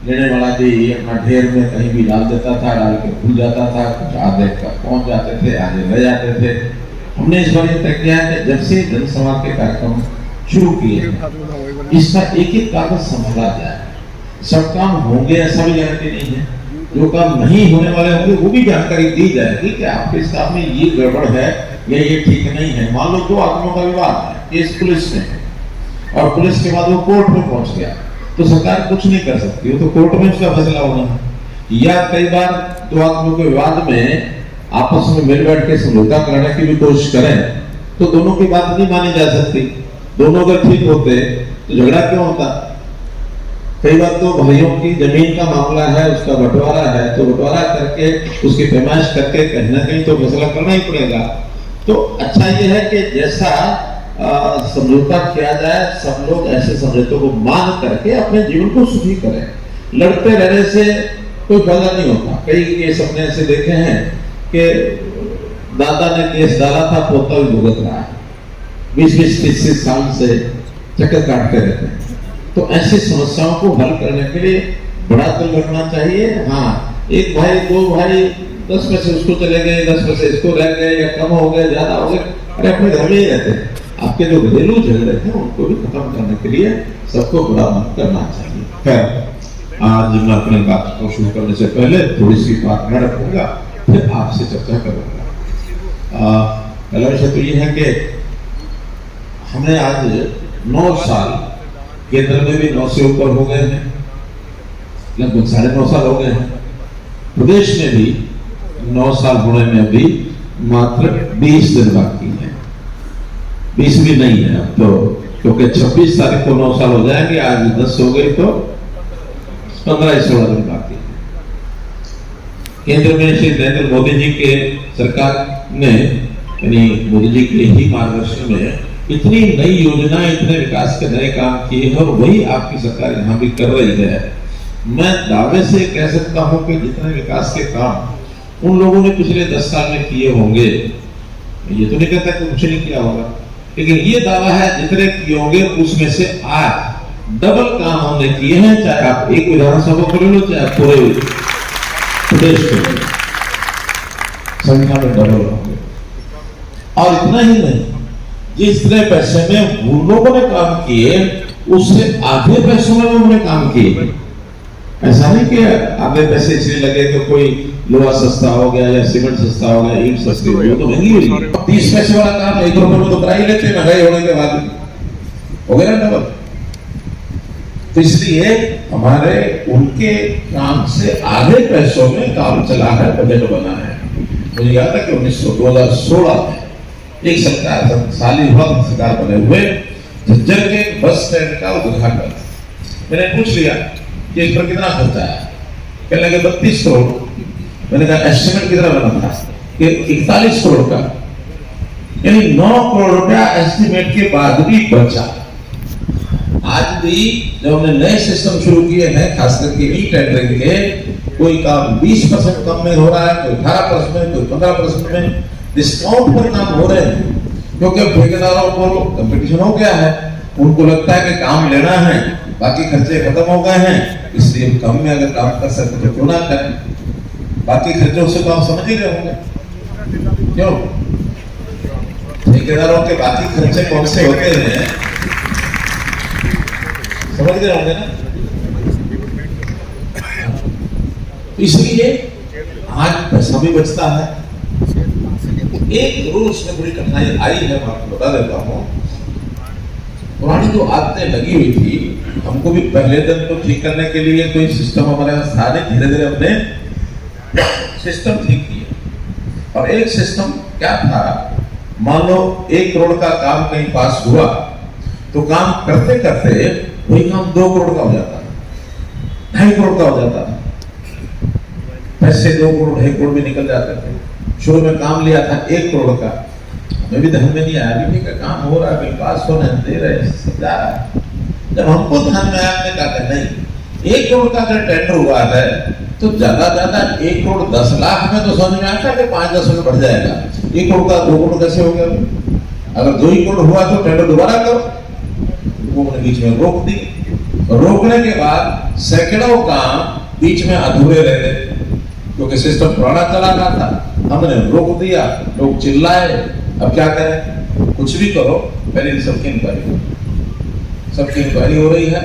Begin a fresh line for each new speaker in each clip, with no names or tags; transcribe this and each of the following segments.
लेने वाला जी अपना ढेर में कहीं भी डाल देता था, डाल के भूल जाता था, कुछ आधे तक पहुंच जाते थे, आधे रह जाते थे। हमने इस बार ये तय किया है कि जब से जनसंवाद के कार्यक्रम शुरू किए इसका एक एक कागज संभाला जाए। सब काम होंगे ऐसा भी गारंटी नहीं है, जो काम नहीं होने वाले होंगे वो भी जानकारी दी जाएगी कि आपके स्टाफ में ये गड़बड़ है या ये ठीक नहीं है। मान लो 2 आदमियों का विवाद है, केस पुलिस में है और पुलिस के बाद वो कोर्ट में पहुंच गया, तो सरकार कुछ नहीं कर सकती, वो तो कोर्ट में उसका फैसला होना है। या कई बार 2 आदमियों के विवाद में आपस में मिल बैठ के समझौता करने की भी कोशिश करें तो दोनों की बात नहीं मानी जा सकती। दोनों अगर ठीक होते तो झगड़ा क्यों होता। कई बार तो भाइयों की जमीन का मामला है, उसका बंटवारा है, तो बंटवारा करके उसकी पैमाइश करके कहीं ना कहीं तो फैसला करना ही पड़ेगा। तो अच्छा ये है कि जैसा समझौता किया जाए, सब लोग ऐसे समझौतों को मान करके अपने जीवन को सुखी करें। लड़ते रहने से कोई फायदा नहीं होता। कई केस अपने ऐसे देखे हैं कि दादा ने केस डाला था, पोता भी भुगत रहा है, 20-20-30 साल से चक्कर काटते रहते हैं। तो ऐसी समस्याओं को हल करने के लिए बड़ा तो लड़ना चाहिए। हाँ, एक भाई 2 भाई 10 पैसे उसको चले गए, 10 पैसे इसको रह गए, या कम हो गए, ज्यादा हो गए, अरे अपने घर में ही रहते हैं। आपके जो घरेलू झगड़े थे उनको भी खत्म करने के लिए सबको बड़ा मन करना चाहिए। खैर, आज मैं अपने बात को शुरू करने से पहले थोड़ी सी बात मैं रखूंगा, फिर आपसे चर्चा करूंगा। पहला विषय तो ये है कि हमने आज 9 साल, केंद्र में भी 9 से ऊपर हो गए हैं, लगभग 9.5 साल हो गए हैं। प्रदेश में भी 9 साल होने में अभी मात्र 20 दिन बाकी है, 20 भी नहीं है अब तो, क्योंकि 26 तारीख को 9 साल हो जाएंगे। आज 10 हो गई तो 15-16 दिन बाकी है। केंद्र में श्री नरेंद्र मोदी जी के सरकार ने, यानी मोदी जी के ही मार्गदर्शन में इतनी नई योजनाएं, इतने विकास के नए काम किए हैं, और वही आपकी सरकार यहाँ भी कर रही है। मैं दावे से कह सकता हूं कि जितने विकास के काम उन लोगों ने पिछले 10 साल में किए होंगे, ये तो नहीं कहता कि कुछ नहीं किया होगा, लेकिन ये दावा है जितने किए होंगे उसमें से आज डबल काम हमने किए हैं। चाहे आप एक विधानसभा को ले लो, चाहे पूरे प्रदेश को ले लो, संख्या में डबल होंगे। और इतना ही नहीं, जितने पैसे में उन लोगों ने काम किए उससे आधे पैसों में उन्होंने काम किए। ऐसा नहीं कि आधे पैसे इसलिए लगे कि कोई लोहा सस्ता हो गया या सीमेंट सस्ता हो गया, ईंट सस्ती हो गई, तो महंगी हुई। 30 पैसे वाला काम 1 रुपए में तो करा ही लेते, महंगाई होने के बाद हो गया ना डबल। तो इसलिए हमारे उनके काम से आधे पैसों में काम चला है, बजट बना है। मुझे याद है कि 2016 में एक सरकार साली वक्त सरकार बने हुए झज्जर के बस स्टैंड का उद्घाटन, मैंने पूछ लिया कि इस पर कितना खर्चा है, कहने लगे 32 करोड़। मैंने कहा एस्टिमेट कितना बना था कि 41 करोड़ का, यानी 9 करोड़ रुपया एस्टिमेट के बाद भी बचा। आज भी जब हमने नए सिस्टम शुरू किए हैं, खास करके ई टेंडरिंग के, कोई काम 20% कम में हो रहा है, कोई 18% में, कोई 15% में डिस्काउंट पर काम हो रहे हैं, क्योंकि ठेकेदारों को कंपटीशन हो गया है। उनको लगता है कि काम लेना है, बाकी खर्चे खत्म हो गए हैं, इसलिए कम में अगर काम कर सकते तो क्यों ना करें। बाकी खर्चों से तो आप समझ ही रहे होंगे, क्यों ठेकेदारों के बाकी खर्चे कौन से होते हैं, समझ रहे होंगे ना। इसलिए आज पैसा भी बचता है। एक जरूर उसमें बड़ी कठिनाई आई है, मैं आपको बता देता हूँ। पुरानी जो आदतें लगी हुई थी, हमको भी पहले दिन तो ठीक करने के लिए कोई सिस्टम हमारे पास था नहीं, धीरे धीरे अपने सिस्टम ठीक किए। और एक सिस्टम क्या था, मान लो 1 करोड़ का काम कहीं पास हुआ तो काम करते करते वही काम 2 करोड़ का हो जाता, 2.5 करोड़ का हो जाता, पैसे 2 करोड़ 2.5 करोड़ में निकल जाते थे। शुरू में काम लिया था 1 करोड़ का, मैं भी ध्यान में नहीं आया, अभी ठीक है काम हो रहा है, पास होने दे रहे, सब जा रहा है। जब हमको ध्यान में आया, हमने कहा नहीं, 1 करोड़ का अगर टेंडर हुआ है तो ज्यादा 1 करोड़ 10 लाख में तो समझ में आता है कि 5-10 में बढ़ जाएगा। 1 करोड़ का 2 करोड़ कैसे हो गया? अगर 2 ही करोड़ हुआ तो टेंडर दोबारा करो, वो बीच में रोक दी। रोकने के बाद सैकड़ों काम बीच में अधूरे रह गए, क्योंकि सिस्टम पुराना चला रहा था। हमने रोक दिया, लोग चिल्लाए। अब क्या करें? कुछ भी करो, पहले सबकी इंक्वायरी हो रही है,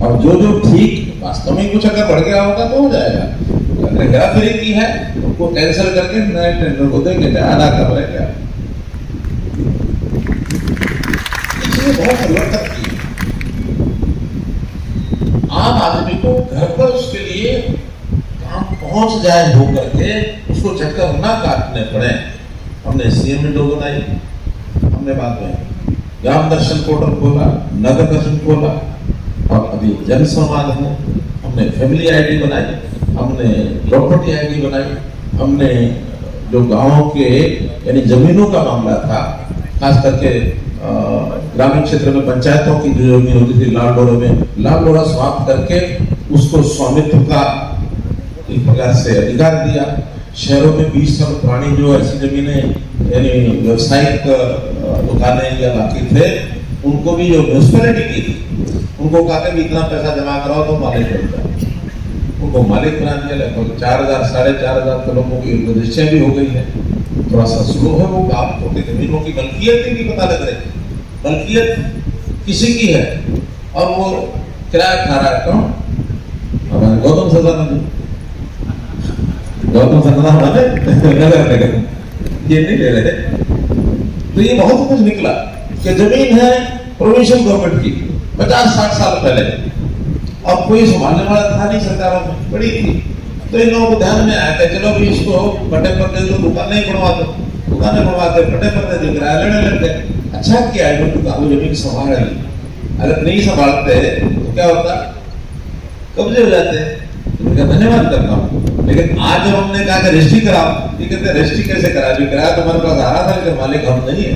और जो जो ठीक वास्तव में कुछ अगर बढ़ गया होगा तो हो जाएगा। अगर हेराफेरी की है उसको कैंसिल करके नए टेंडर को देंगे, आधा कमरे क्या। इसमें बहुत परिवर्तन की। आम आदमी को घर पर उसके लिए काम पहुंच जाए हो करके उसको चक्कर ना काटने पड़े। हमने सीएम विंडो बनाई, हमने बाद में ग्राम दर्शन पोर्टल खोला, नगर दर्शन खोला, और अभी जन संवाद है। हमने फैमिली आईडी बनाई, हमने प्रॉपर्टी आईडी बनाई, हमने जो गांवों के यानी जमीनों का मामला था, खास करके ग्रामीण क्षेत्र में पंचायतों की जो जमीन होती थी लाल डोरा समाप्त करके उसको स्वामित्व का एक प्रकार से अधिकार दिया। शहरों में 20 साल पुरानी जो ऐसी जमीनें यानी व्यवसायिक दुकानें या बाकी थे, उनको भी जो म्यूनिसिपैलिटी की थी, उनको कहा कि इतना पैसा जमा कराओ तो मालिक बन जाए। उनको मालिक बना दिया। लगभग 4,000 साढ़े 4,000 लोगों की रजिस्ट्रियां भी हो गई है। थोड़ा सा स्लो है वो काम, क्योंकि जमीनों की मलकियत ही नहीं पता लग रही। मलकियत किसी की है और वो किराया खा रहा है। कौन? हमारे गौतम सदानंद हमारे नगर निगम ये नहीं ले रहे। तो ये बहुत कुछ निकला कि जमीन है प्रोविंशियल गवर्नमेंट की 50-60 साल पहले, और कोई संभालने वाला था नहीं, सरकारों में बड़ी थी। तो इन लोगों को ध्यान में आया कि चलो भी इसको पट्टे पर दे दो, दुकानें ही बनवा दो, दुकानें बनवाते पट्टे पर दे दो, किराया लेने लग गए। अच्छा किया है जो जमीन संभाल रही। अगर नहीं संभालते तो क्या होता? कब्जे हो जाते। उनका धन्यवाद करता हूँ। लेकिन आज जब हमने कहा कि रजिस्ट्री कराओ, ये कहते रजिस्ट्री कैसे करा? जो किराया तुम्हारे पास आ रहा था कि मालिक हम नहीं है।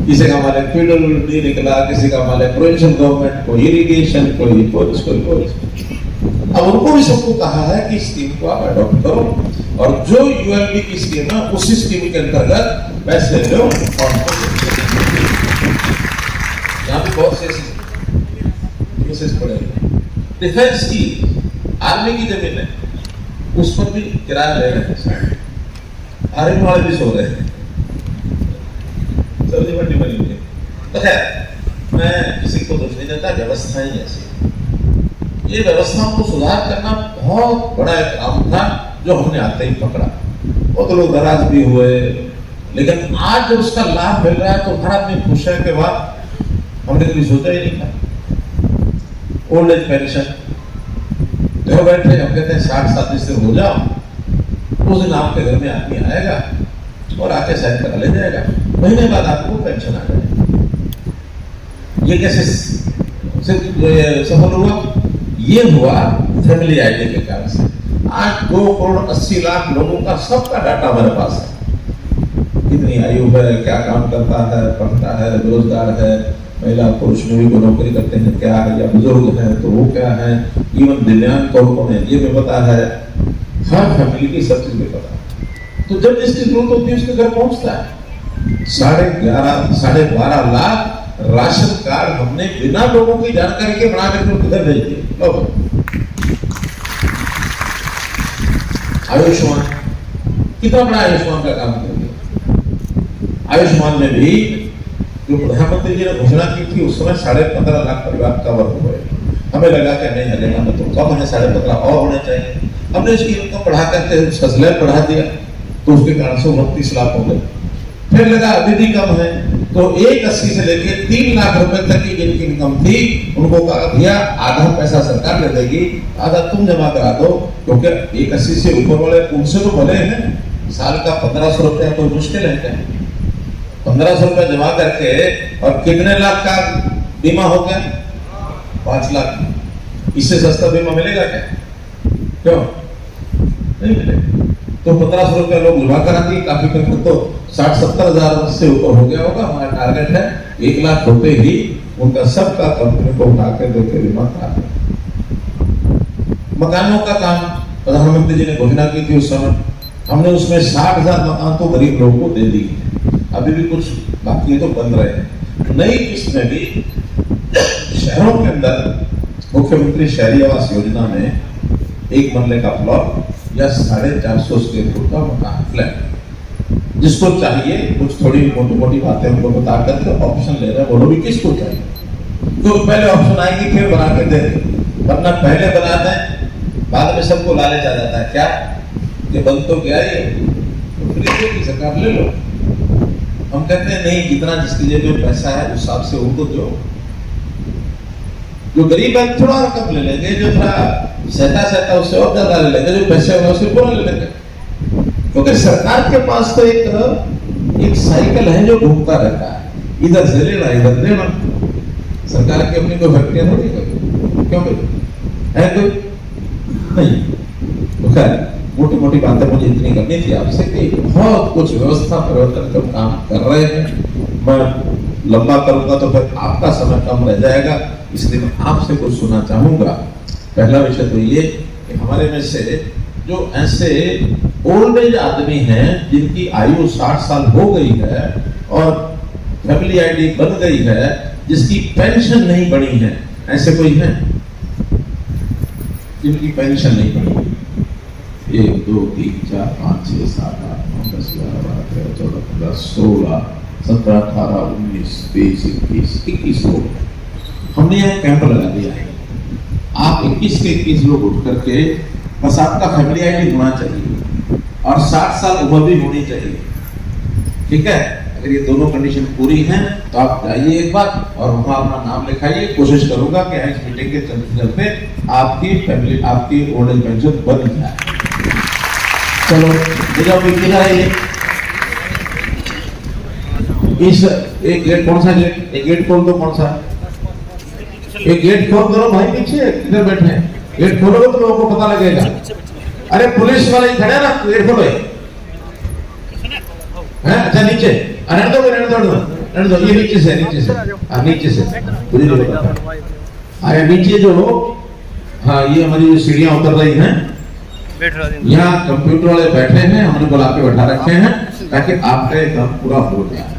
किसी का मालिक पीडब्ल्यूडी निकला, किसी का मालिक प्रोविंशियल गवर्नमेंट, कोई इरिगेशन, कोई पुलिस, कोई पुलिस। अब उनको भी सबको कहा है कि स्कीम को आप अडॉप्ट करो, और जो यूएलबी की स्कीम है उसी स्कीम के अंतर्गत पैसे लो। और यहाँ भी बहुत से केसेस पड़े। डिफेंस की, आर्मी की जमीन है, उस पर भी किराया ले रहे हैं, आर्मी वाले भी सो रहे हैं, सब्जी मंडी बनी हुई है। तो खैर मैं किसी को दोष नहीं देता, व्यवस्था ही ऐसी। ये व्यवस्थाओं को सुधार करना बहुत बड़ा एक काम था जो हमने आते ही पकड़ा। वो तो लोग नाराज भी हुए, लेकिन आज जब उसका लाभ मिल रहा है तो हर आदमी खुश है के बाद हमने कभी सोचा ही नहीं था। ओल्ड एज पेंशन घर बैठे हम कहते हैं 60-70 से हो जाओ, उस दिन आपके घर में आदमी आएगा और आके साइन करा ले जाएगा, महीने बाद आपको पेंशन आ जाएगी। ये कैसे सफल हुआ? ये हुआ फैमिली आईडी के कारण से। आज 2,80,00,000 लोगों का सबका डाटा हमारे पास है। कितनी आयु है, क्या काम करता है, पढ़ता है, बेरोजगार है, महिला पुरुष में भी नौकरी करते हैं क्या है, या बुजुर्ग हैं तो वो क्या है, इवन दिव्यांग कौन है ये भी पता है। हर फैमिली की सब चीज भी पता है। तो जब जिसकी जरूरत होती है उसके घर पहुंचता है। 11.5 लाख राशन कार्ड हमने बिना लोगों की जानकारी के बना करके घर भेज दिए। आयुष्मान कितना बड़ा आयुष्मान का काम कर दिया। आयुष्मान में भी जो प्रधानमंत्री जी ने घोषणा की थी उस समय 15.5 लाख परिवार कवर हो गए। हमें लगा कि नहीं हलेगा तो कम है, 15.5 और होने चाहिए। हमने इसकी इनकम बढ़ा करके 6 लाख बढ़ा दिया तो उसके कारण से 29 लाख हो गए। फिर लगा अभी भी कम है तो 1.80 से लेके 3 लाख रुपए तक की जिनकी इनकम थी उनको कहा भैया आधा पैसा सरकार ले देगी, आधा तुम जमा करा दो, क्योंकि 1.80 से ऊपर वाले उनसे तो भले हैं। साल का 1500 रुपया कोई मुश्किल है क्या? 1500 रुपया जमा करके और कितने लाख का बीमा हो गया? 5 लाख। इससे सस्ता बीमा मिलेगा क्या? क्यों नहीं मिलेगा? तो 1500 रुपया लोग जमा करा दिए, काफी करके तो 60-70 हजार से ऊपर हो गया होगा। हमारा टारगेट है 1 लाख होते ही उनका सबका कंपनी को उठा के देके बीमा करा दे। मकानों का काम प्रधानमंत्री जी ने घोषणा की थी उस समय, हमने उसमें 60,000 मकान तो गरीब लोगों को दे दी। अभी भी कुछ बाकी तो बन रहे हैं। नई किस्त में भी शहरों के अंदर मुख्यमंत्री शहरी आवास योजना में 1 मरले का प्लॉट या 450 स्क्वायर फुट का मकान फ्लैट, जिसको चाहिए कुछ थोड़ी मोटी मोटी बातें उनको बता करके ऑप्शन ले रहे हैं, बोलो भी किसको चाहिए, तो पहले ऑप्शन आएगी फिर बना के दे दें, वरना पहले बना दें बाद में सबको लालच आ जाता है क्या ये बंद तो क्या है तो फ्री की सरकार ले लो। हम कहते हैं नहीं, जितना जिसके जेब में पैसा है उस हिसाब से उनको दो, जो गरीब है थोड़ा कम ले लेंगे, जो थोड़ा सहता उससे और ज्यादा ले लेंगे, जो पैसे होगा उससे पूरा ले लेंगे, क्योंकि सरकार के पास तो एक साइकिल है जो घूमता रहता है, इधर से लेना इधर लेना। सरकार की अपनी कोई फैक्ट्रियां थोड़ी क्यों भाई है कोई नहीं। तो खैर मोटी मोटी बातें मुझे इतनी करनी थी आपसे कि बहुत कुछ व्यवस्था परिवर्तन का काम कर रहे हैं। मैं लंबा करूंगा तो फिर आपका समय कम रह जाएगा, इसलिए मैं आपसे कुछ सुनना चाहूंगा। पहला विषय तो ये कि हमारे में से जो ऐसे ओल्ड एज आदमी हैं जिनकी आयु 60 साल हो गई है और फैमिली आईडी बन गई है, जिसकी पेंशन नहीं बनी है, ऐसे कोई है जिनकी पेंशन नहीं बनी? 1 2 3 4 5 6 7 8 9 10 11 12 13 14 15 16 17 18 19 20 21 लोग हमने यहाँ कैंप लगा दिया है। आप 21 के 21 लोग उठ करके बस आपका फैमिली आईडी होना चाहिए और 60 साल उम्र भी होनी चाहिए, ठीक है। अगर ये दोनों कंडीशन पूरी हैं तो आप जाइए एक बार और वहां अपना नाम लिखाइए। कोशिश करूंगा कि इस मीटिंग के चलते आपकी फैमिली आपकी ओल्ड एज पेंशन बन जाए। चलो किधर है इस एक गेट, कौन सा गेट? एक गेट खोल दो, कौन सा? एक गेट खोल दो भाई, पीछे किधर बैठे हैं? गेट खोलोगे तो लोगों को पता लगेगा। अरे पुलिस वाले खड़े ना, गेट खोलो है। अच्छा नीचे रहने दो, ये नीचे से नीचे से अरे नीचे जो हाँ ये हमारी जो सीढ़ियां उतर रही हैं, यहाँ कंप्यूटर वाले बैठे हैं, हमने बुला के बैठा रखे हैं ताकि आपका काम पूरा हो जाए।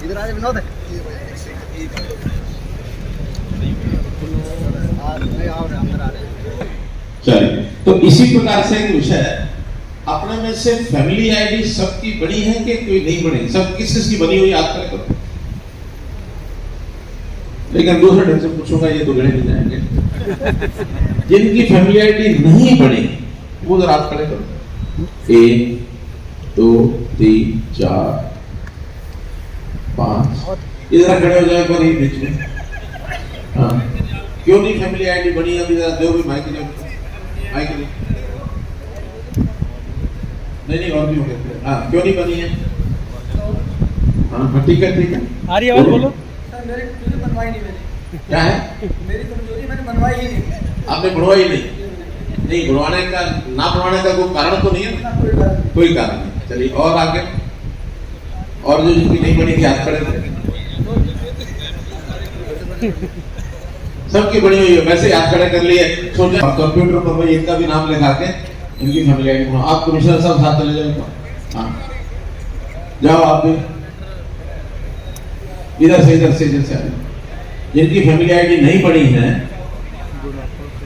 इधर आ विनोद
चलिए, तो इसी प्रकार से एक विषय अपने में से फैमिली आईडी सबकी बनी है कि कोई नहीं बनी? सब किस किस की बनी हुई याद करें, लेकिन दूसरे ढंग से पूछूंगा ये तो गणे नहीं जाएंगे। जिनकी फैमिली आईडी नहीं बनी वो जरा याद करें करो। 1 2 3 4 5 इधर खड़े हो जाए पर ही बीच में। हाँ क्यों नहीं फैमिली आईडी बनी? अभी जरा दो भी माइक नहीं और भी हो गए। हाँ क्यों नहीं बनी है? हाँ ठीक है
आ रही आवाज बोलो। सर मुझे बनवाई नहीं मैंने।
क्या है?
मेरी कमजोरी, मैंने बनवाई ही नहीं।
आपने बनवाई नहीं बनवाने का ना बनवाने का कोई कारण तो नहीं है ना? कोई कारण नहीं। चलिए और आगे, और जो जिनकी नहीं बनी थी हाथ खड़े थे, सबकी बनी हुई है, वैसे हाथ खड़े कर लिए। सोचा कंप्यूटर पर भाई इनका भी नाम लिखा के इनकी फैमिली आईडी बनाओ। आप कमिश्नर साहब साथ चले जाओ। हाँ जाओ आप भी इधर से जिनकी फैमिली आईडी नहीं बनी है,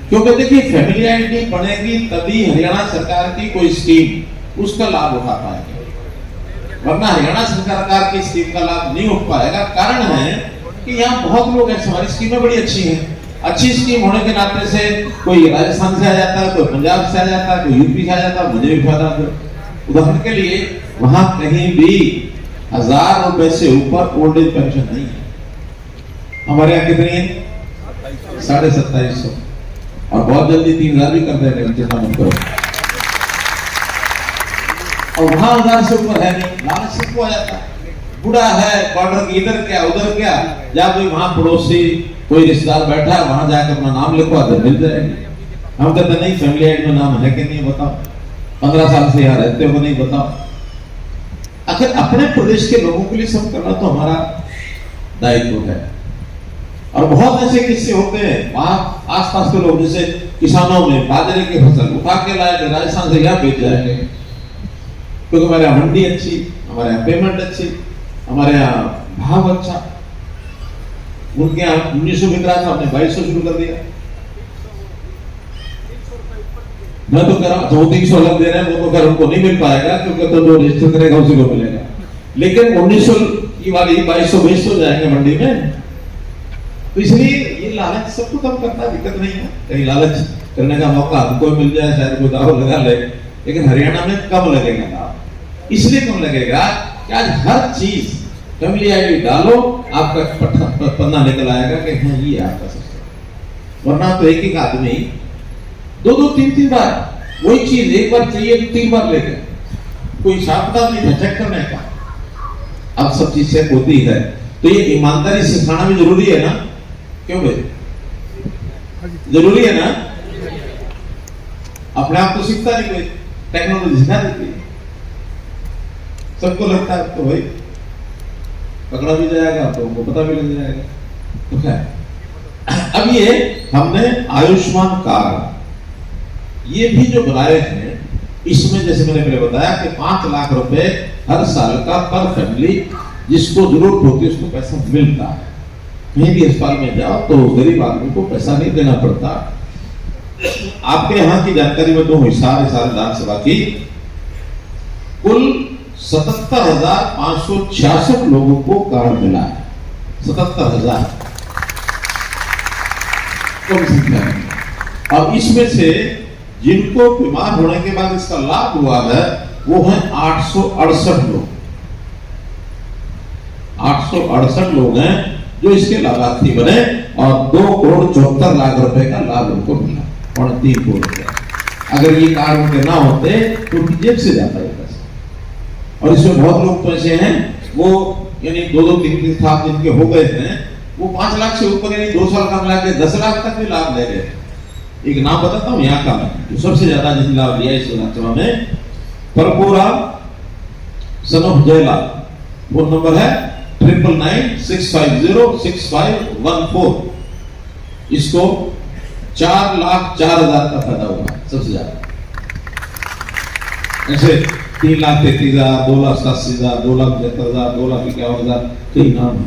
क्योंकि देखिए फैमिली आईडी बनेगी तभी हरियाणा सरकार की कोई स्कीम उसका लाभ उठा पाएगा, वरना हरियाणा सरकार की स्कीम का लाभ नहीं उठ पाएगा। कारण है कि यहाँ बहुत लोग हैं, हमारी स्कीमें बड़ी अच्छी हैं, अच्छी स्कीम होने के नाते से कोई राजस्थान से आ जाता है, कोई पंजाब से आ जाता है, कोई यूपी से आ जाता है, मुझे भी फायदा है। उदाहरण के लिए वहां कहीं भी 1000 रुपए से ऊपर ओल्ड एज पेंशन नहीं है। हमारे यहाँ कितनी है? 2750 और बहुत जल्दी 3000 भी कर देंगे, चिंता मत करो। और वहां 1000 से ऊपर है नहीं, लालच सबको आ जाता है। बूढ़ा है, बॉर्डर इधर क्या उधर क्या, या कोई वहां पड़ोसी कोई रिश्तेदार बैठा है, वहां जाकर अपना नाम लिखवा दे, मिल जाएगी। हम कहते नहीं फैमिली आईडी में नाम है कि नहीं बताओ, 15 साल से यहाँ रहते हो नहीं बताओ। अगर अपने प्रदेश के लोगों के लिए सब करना तो हमारा दायित्व है। और बहुत ऐसे किस्से होते हैं वहां आसपास के लोग, जैसे किसानों ने बाजरे की फसल उठा के लाएंगे राजस्थान से, यहाँ बेच जाएंगे, क्योंकि हमारे यहाँ मंडी अच्छी, हमारे यहाँ पेमेंट अच्छी, हमारे यहाँ भाव अच्छा। उनके यहाँ 1900 बिक रहा था, हमने 2200 शुरू कर दिया। मैं तो कह रहा हूँ 200-300 अलग दे रहे हैं, वो तो खैर उनको नहीं मिल पाएगा, क्योंकि तो जो रजिस्टर करेगा उसी को मिलेगा, लेकिन 1900 की वाली 2200 जाएंगे मंडी में। तो इसलिए ये लालच सबको कम करता है, दिक्कत नहीं है। कहीं लालच करने का मौका हमको मिल जाए, शायद कोई दाव लगा ले, लेकिन हरियाणा में कम लगेगा दाव। इसलिए कम लगेगा कि आज हर चीज फैमिली आईडी डालो, आपका पन्ना निकल आएगा कि हाँ ये आपका सिस्टम। वरना तो एक एक आदमी 2-2, 3-3 बार वही चीज एक बार चाहिए तो 3 बार लेके, कोई सावधान नहीं है चेक करने का। अब सब चीज चेक होती है, तो ये ईमानदारी सिखाना भी जरूरी है ना, क्यों भाई? जरूरी है ना? अपने आप तो सीखता नहीं कोई, टेक्नोलॉजी सिखा देती है। सबको लगता है तो भाई पकड़ा भी जाएगा तो उनको पता भी लग जाएगा। तो क्या अब ये हमने आयुष्मान कार्ड ये भी जो बनाए हैं, इसमें जैसे मैंने पहले बताया कि 5 लाख रुपए हर साल का पर फैमिली जिसको जरूरत होती है उसको पैसा मिलता है। कहीं भी अस्पताल में जाओ तो गरीब आदमी को पैसा नहीं देना पड़ता। आपके यहाँ की जानकारी में दूं, सारे विधानसभा की कुल 77,566 लोगों को कार्ड मिला है। 77,000 कम संख्या है। अब इसमें से जिनको बीमार होने के बाद इसका लाभ हुआ है वो है 868 लोग। 868 लोग हैं जो इसके लाभार्थी बने और 2,74,00,000 रुपए का लाभ उनको मिला, 3 करोड़ रुपया। अगर ये कार्ड उनके ना होते तो उनकी जेब से जाता है पैसा। और इसमें बहुत लोग तो ऐसे हैं वो यानी 2-2, 3-3 साल जिनके हो गए हैं, वो 5 लाख से ऊपर यानी 2 साल का मिला के 10 लाख तक भी लाभ ले रहे हैं। एक नाम बताता हूँ यहाँ का, मैं तो सबसे ज्यादा जिसने लाभ लिया इस विधानसभा में, Parpura son of Jailal. Phone number है 9996506514। इसको 4,04,000 का फायदा हुआ सबसे ज्यादा। ऐसे 3,33,000, 2,87,000, 2,75,000, 2,51,000 कई नाम है।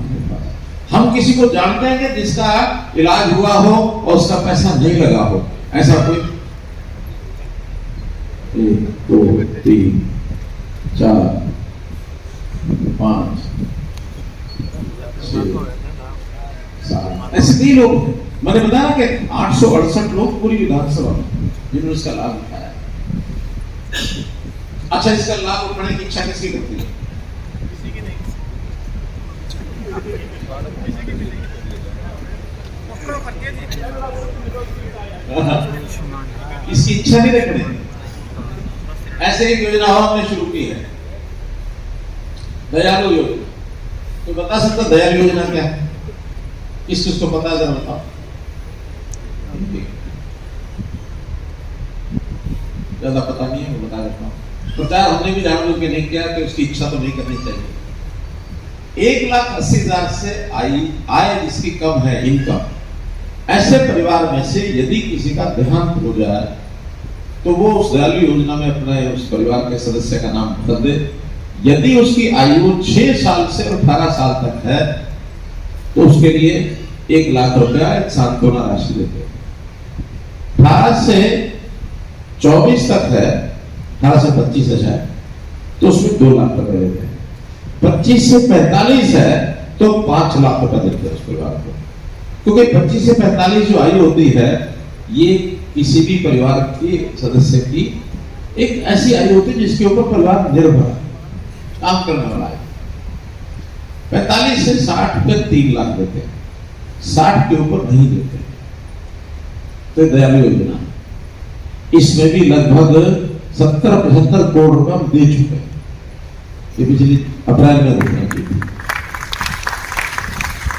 हम किसी को जानते हैं कि जिसका इलाज हुआ हो और उसका पैसा नहीं लगा हो? ऐसा कोई? 1, 2, 3, 4, 5, 6, 7 ऐसे 3 लोग। मैंने बताया कि 868 लोग पूरी विधानसभा में जिन्होंने इसका लाभ उठाया। अच्छा, इसका लाभ उठाने की इच्छा किसकी करती है? किसी की नहीं। इसकी इच्छा नहीं रखने। ऐसे एक योजना और हमने शुरू की है, दयालु योजना। तो बता सकता दयालु योजना क्या है? किसको पता है जरा बताओ। ज्यादा पता नहीं है, मैं बता देता हूँ। प्रचार हमने भी जानबूझ के नहीं किया कि उसकी इच्छा तो नहीं करनी चाहिए। 1,80,000 से आय जिसकी कम है इनकम, ऐसे परिवार में से यदि किसी का देहांत हो जाए तो वो उस दयालु योजना में अपने उस परिवार के सदस्य का नाम भर दे। यदि उसकी आयु 6 साल से 18 साल तक है तो उसके लिए 1 लाख रुपया एक सांत्वना राशि देते हैं। 18 से 24 तक है, 18 से 25 है शायद, तो उसमें 2 लाख रुपए देते हैं। 25 से 45 है तो 5 लाख रुपए देते हैं उस परिवार को। क्योंकि 25 से 45 जो आयु होती है ये किसी भी परिवार के सदस्य की एक ऐसी आयु होती है जिसके ऊपर परिवार निर्भर काम करने वाला है। 45 से 60 पे 3 लाख देते हैं, 60 के ऊपर नहीं देते। तो दयालु योजना इसमें भी लगभग 70-75 करोड़ रुपए हम दे चुके हैं। ये पिछली अप्रैल में घोषणा की थी।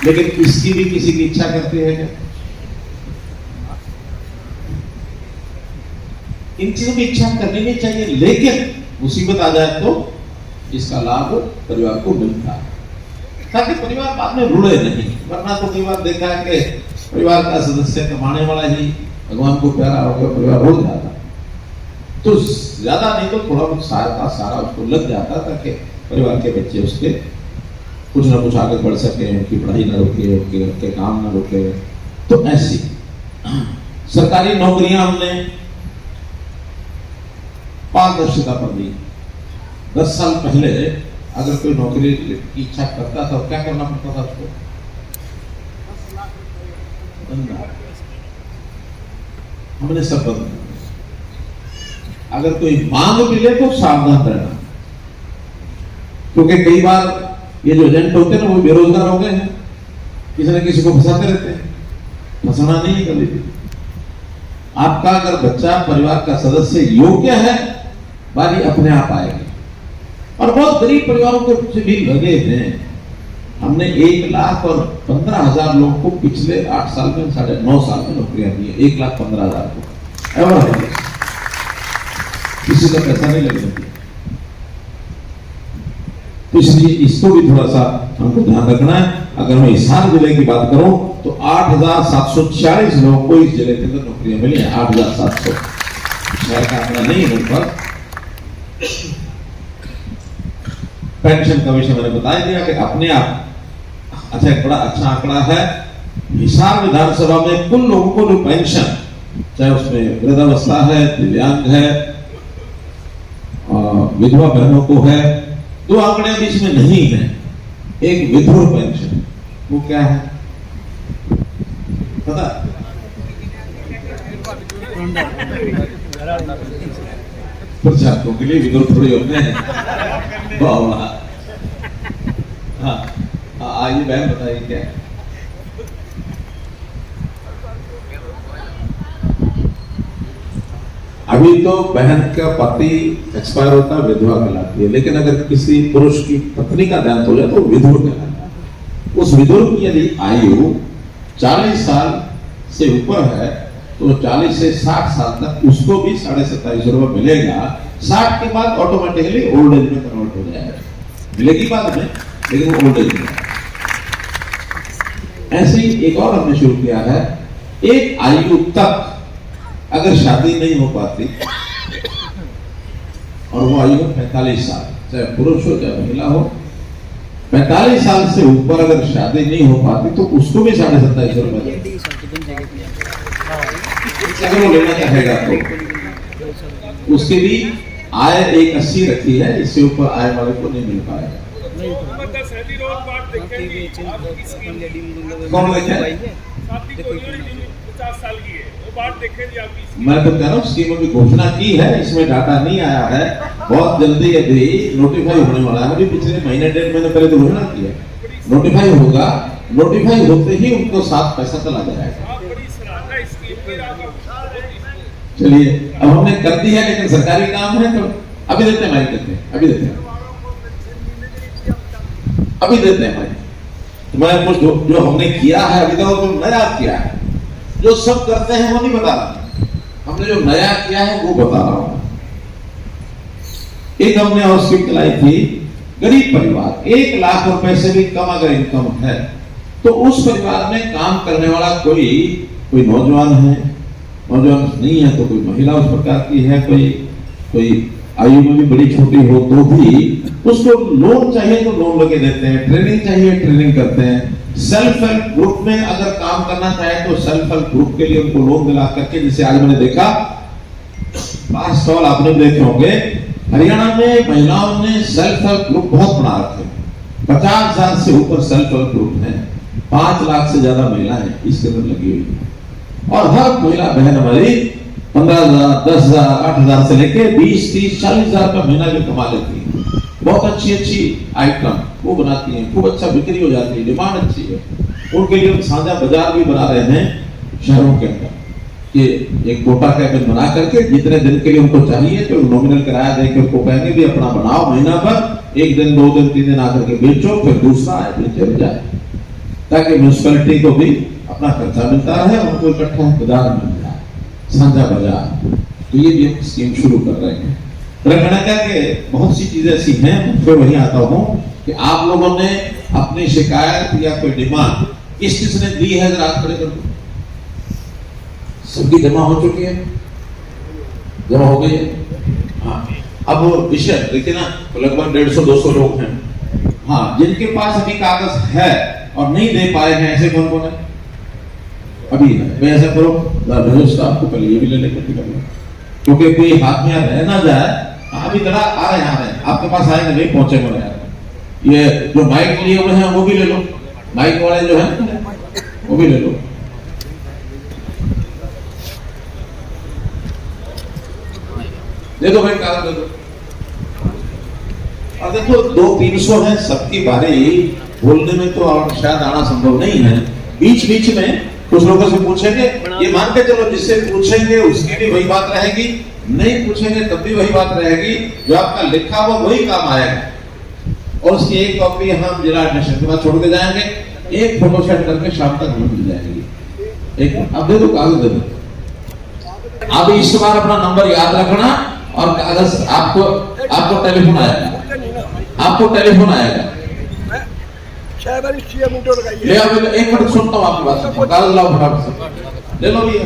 लेकिन इसकी भी किसी की इच्छा करते हैं क्या? इन चीजों की इच्छा करनी नहीं चाहिए, लेकिन मुसीबत आ जाए तो इसका लाभ परिवार को मिलता है, ताकि परिवार बाद में रुड़े नहीं। वरना तो कई बार देखा है कि परिवार का सदस्य कमाने वाला ही भगवान को प्यारा हो गया, परिवार हो जाता तो ज्यादा नहीं तो थोड़ा बहुत सहायता सारा उसको लग जाता ताकि परिवार के बच्चे उसके कुछ ना कुछ आगे बढ़ सके, उनकी पढ़ाई ना रुके, उनके काम ना रुके। तो ऐसी सरकारी नौकरियां हमने पारदर्शिता पर दी। 10 साल पहले अगर कोई नौकरी की इच्छा करता था तो क्या करना पड़ता था उसको? हमने सब बंद कर दिया। अगर कोई मांग मिले तो सावधान रहना, क्योंकि कई बार ये जो एजेंट होते हैं ना वो बेरोजगार हो गए हैं, किसी न किसी को फंसाते रहते हैं। फंसाना नहीं कभी भी। आपका अगर बच्चा परिवार का सदस्य योग्य है, बारी अपने आप आएगी। और बहुत गरीब परिवारों को भी लगे हैं। हमने 1,15,000 लोगों को पिछले 8 साल में 9.5 साल में नौकरियां दी है। 1,15,000 को एवं किसी का पैसा नहीं लगने दिया। तो इसलिए इसको भी थोड़ा सा हमको ध्यान रखना है। अगर मैं हिसार जिले की बात करूं तो 8,746 लोगों को इस जिले के अंदर नौकरियां मिली है। 8,700 शहर का आंकड़ा नहीं है पर पेंशन का विषय मैंने बता दिया कि अपने आप अच्छा एक बड़ा अच्छा आंकड़ा है। हिसार विधानसभा में कुल लोगों को जो पेंशन, चाहे उसमें वृद्धावस्था है, दिव्यांग है, विधवा बहनों को है, 2 आंकड़े बीच में नहीं है। एक विधुर पेंशन, वो क्या है पता? प्रचारकों के लिए विधुर थोड़ी होते हैं। हाँ, आइए बहन बताइए क्या है? अभी तो बहन का पति एक्सपायर होता है, विधवा कहलाती है। लेकिन अगर किसी पुरुष की पत्नी का देहांत हो जाए तो विधुर कहलाता है। उस विधुर की यदि आयु 40 साल से ऊपर है तो 40 से 60 साल तक उसको भी 27.5 रुपए मिलेगा। 60 के बाद ऑटोमेटिकली ओल्ड एज में कन्वर्ट हो जाएगा। मिलेगी बाद में, लेकिन वो ओल्ड एज में। ऐसे ही एक और हमने शुरू किया है, एक आयु तक अगर शादी नहीं हो पाती और वो आयु 45 साल, चाहे पुरुष हो चाहे महिला हो, 45 साल से ऊपर अगर शादी नहीं हो पाती तो उसको भी 27.5 रुपए अगर वो लेना चाहेगा तो उसके भी आय 180 रखी है। इससे ऊपर आय वाले को नहीं मिल पाएगा। कौन देखे? मैं तो कह रहा हूँ स्कीम की घोषणा की है, इसमें डाटा नहीं आया है। बहुत जल्दी अभी नोटिफाई होने वाला है। अभी पिछले महीने 1.5 महीने पहले तो घोषणा की है, नोटिफाई होगा। नोटिफाई होते ही उनको 7 पैसा चला जाएगा। चलिए, अब हमने कर दी है, लेकिन सरकारी काम है तो अभी देते हैं, देते हैं, अभी देते हैं, अभी देते हैं भाई। तो मैं कुछ जो हमने किया है अभी तक, जो नया किया है, जो सब करते हैं वो नहीं बता रहा। हमने जो नया किया है वो बता रहा हूं। एक हमने और स्कीम चलाई थी, गरीब परिवार 1 लाख रुपए से भी कम अगर इनकम है तो उस परिवार में काम करने वाला कोई नौजवान है, नौजवान नहीं है तो कोई महिला उस प्रकार की है, कोई आयु में भी बड़ी छोटी हो तो भी उसको लोन चाहिए तो लोन लगे देते हैं, ट्रेनिंग चाहिए ट्रेनिंग करते हैं। सेल्फ हेल्प ग्रुप में अगर काम करना चाहे तो सेल्फ हेल्प ग्रुप के लिए उनको लोन दिला करके, जिसे आज मैंने देखा 5 स्टॉल आपने देखे होंगे, हरियाणा में महिलाओं ने सेल्फ हेल्प ग्रुप बहुत बना रखे। 50,000 से ऊपर सेल्फ हेल्प ग्रुप है, 5 लाख से ज्यादा महिलाएं इसके अंदर लगी हुई है। और हर महिला बहन हमारी 15,000, 10,000, 8,000 से लेके 20, 30, 40,000 का महीना भी कमा लेती है। बहुत अच्छी आइटम वो बनाती हैं, खूब अच्छा बिक्री हो जाती है, डिमांड अच्छी है। उनके लिए साझा बाजार भी बना रहे हैं शहरों के अंदर कि एक कोटा कैबिन बना करके जितने दिन के लिए उनको चाहिए तो नॉमिनल किराया देकर उनको कहेंगे भी अपना बनाओ, महीना भर 1 दिन 2 दिन 3 दिन आकर के बेचो, फिर दूसरा आए बेचे जाए, ताकि म्यूनिसिपैलिटी को भी अपना खर्चा मिलता रहे, उनको इकट्ठा बाजार मिल जाए, साझा बाजार। तो ये भी हम स्कीम शुरू कर रहे हैं। तेलंगाना के बहुत सी चीजें ऐसी हैं, फिर वही आता हूं कि आप लोगों ने अपनी शिकायत या कोई डिमांड किस किसने दी है, अगर आप खड़े कर दो। सबकी जमा हो चुकी है, जमा हो गई है। हाँ, अब विषय देखिए ना, लगभग 150-200 लोग हैं। हाँ, जिनके पास अभी कागज है और नहीं दे पाए हैं, ऐसे कौन कौन है? अभी मैं ऐसा करो, आपको पहले ये भी ले लेकर निकलना, क्योंकि कोई हाथ में रह ना जाए। अभी जरा आ रहे हैं, आपके पास आएंगे, नहीं पहुंचे बोले यार। ये जो माइक लिए हुए हैं वो भी ले लो, माइक वाले जो है वो भी ले लो। दे दो भाई, कागज दे दो। और देखो 200-300 है, सबकी बारी बोलने में तो और शायद आना संभव नहीं है। बीच बीच में कुछ लोगों से पूछेंगे, ये मान के चलो जिससे पूछेंगे उसकी भी वही बात रहेगी, नहीं पूछेंगे तब भी वही बात रहेगी। जो आपका लिखा हुआ वही काम आएगा। और उसकी एक कॉपी हम जिला एडमिशन के बाद छोड़ के जाएंगे, एक फोटो सेट करके शाम तक हमें मिल जाएगी। एक अब दे दो, कागज दे दो। अब इस बार अपना नंबर याद रखना और कागज आपको टेलीफोन आएगा, आपको टेलीफोन आएगा। ले आओ, एक मिनट सुनता हूँ आपकी बात, कागज लाओ फटाफट से, ले लो भैया।